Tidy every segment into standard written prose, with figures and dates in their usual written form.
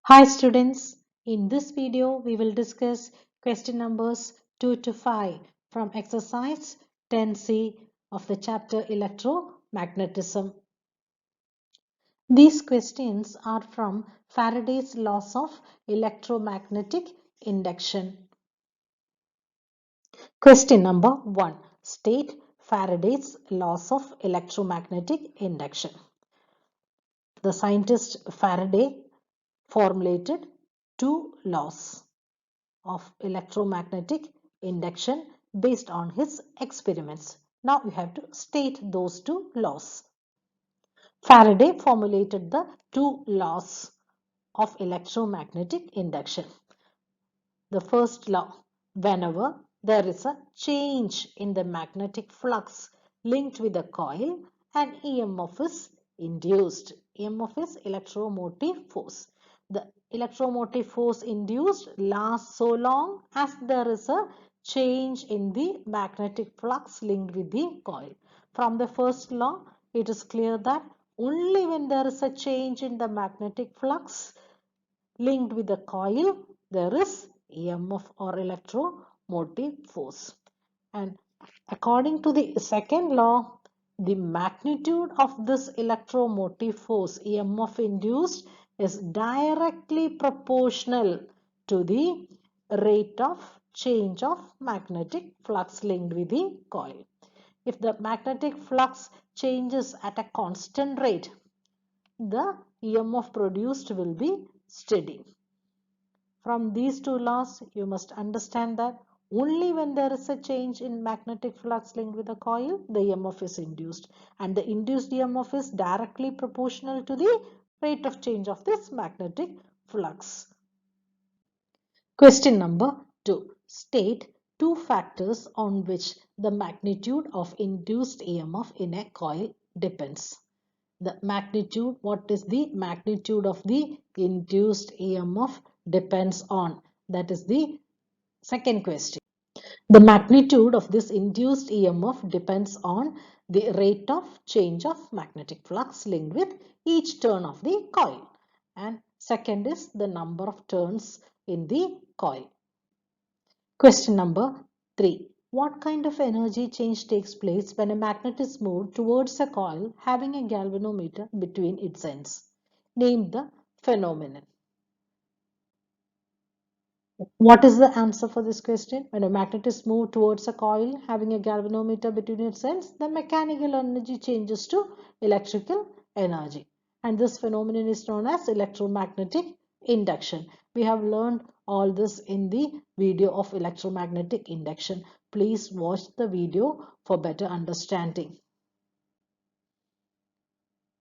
Hi students, in this video we will discuss question numbers 2 to 5 from exercise 10C of the chapter Electromagnetism. These questions are from Faraday's laws of electromagnetic induction. Question number 1. State Faraday's laws of electromagnetic induction. The scientist Faraday formulated two laws of electromagnetic induction based on his experiments. Now you have to state those two laws. Faraday formulated the two laws of electromagnetic induction. The first law, whenever there is a change in the magnetic flux linked with a coil, an EMF is induced. EMF is electromotive force. The electromotive force induced lasts so long as there is a change in the magnetic flux linked with the coil. From the first law, it is clear that only when there is a change in the magnetic flux linked with the coil, there is EMF or electromotive force. And according to the second law, the magnitude of this electromotive force EMF induced is directly proportional to the rate of change of magnetic flux linked with the coil. If the magnetic flux changes at a constant rate, the EMF produced will be steady. From these two laws, you must understand that only when there is a change in magnetic flux linked with a coil, the EMF is induced. And the induced EMF is directly proportional to the rate of change of this magnetic flux. Question number 2. State two factors on which the magnitude of induced EMF in a coil depends. The magnitude, what is the magnitude of the induced EMF depends on. That is the second question. The magnitude of this induced EMF depends on the rate of change of magnetic flux linked with each turn of the coil. And second is the number of turns in the coil. Question number 3. What kind of energy change takes place when a magnet is moved towards a coil having a galvanometer between its ends? Name the phenomenon. What is the answer for this question? When a magnet is moved towards a coil having a galvanometer between its ends, the mechanical energy changes to electrical energy. And this phenomenon is known as electromagnetic induction. We have learned all this in the video of electromagnetic induction. Please watch the video for better understanding.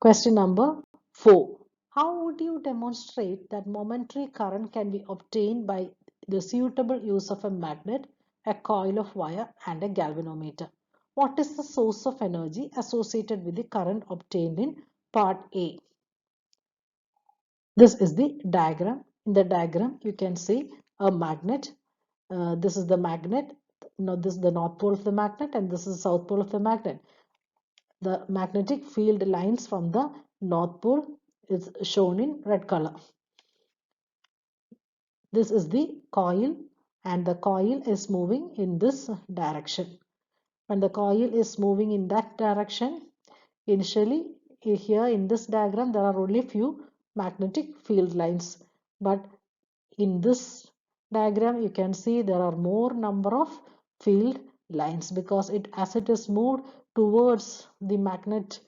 Question number 4. How would you demonstrate that momentary current can be obtained by the suitable use of a magnet, a coil of wire, and a galvanometer? What is the source of energy associated with the current obtained in part A? This is the diagram. In the diagram, you can see a magnet. This is the magnet. Now, this is the north pole of the magnet, and this is the south pole of the magnet. The magnetic field lines from the north pole is shown in red color. This is the coil, and the coil is moving in this direction. When the coil is moving in that direction, initially here in this diagram there are only few magnetic field lines, but in this diagram you can see there are more number of field lines because as it is moved towards the magnet,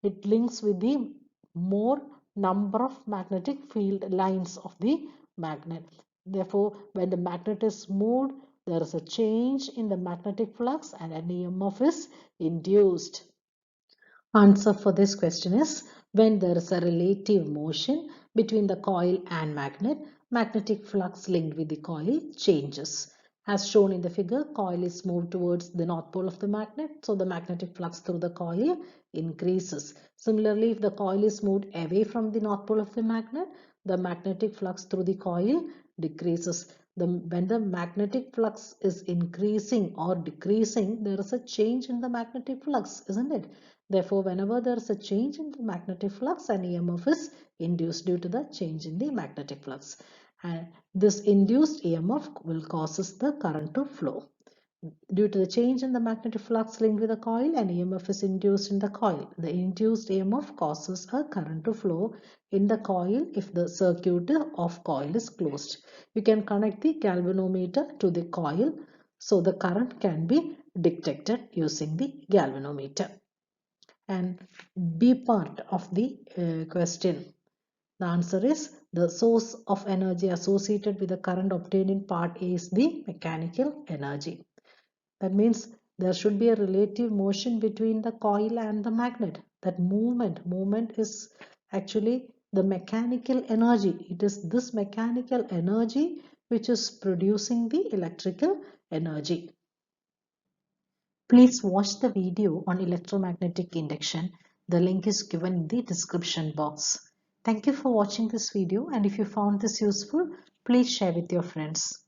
it links with the more number of magnetic field lines of the magnet. Therefore, when the magnet is moved, there is a change in the magnetic flux and an EMF is induced. Answer for this question is when there is a relative motion between the coil and magnet, magnetic flux linked with the coil changes. As shown in the figure, coil is moved towards the north pole of the magnet, so the magnetic flux through the coil increases. Similarly, if the coil is moved away from the north pole of the magnet, the magnetic flux through the coil decreases. When the magnetic flux is increasing or decreasing, there is a change in the magnetic flux, isn't it? Therefore, whenever there is a change in the magnetic flux, an EMF is induced due to the change in the magnetic flux. And this induced EMF will causes the current to flow. Due to the change in the magnetic flux linked with the coil, an EMF is induced in the coil. The induced EMF causes a current to flow in the coil if the circuit of coil is closed. You can connect the galvanometer to the coil so the current can be detected using the galvanometer. And B part of the question. The answer is the source of energy associated with the current obtained in part A is the mechanical energy. That means there should be a relative motion between the coil and the magnet. That movement is actually the mechanical energy. It is this mechanical energy which is producing the electrical energy. Please watch the video on electromagnetic induction. The link is given in the description box. Thank you for watching this video, and if you found this useful, please share with your friends.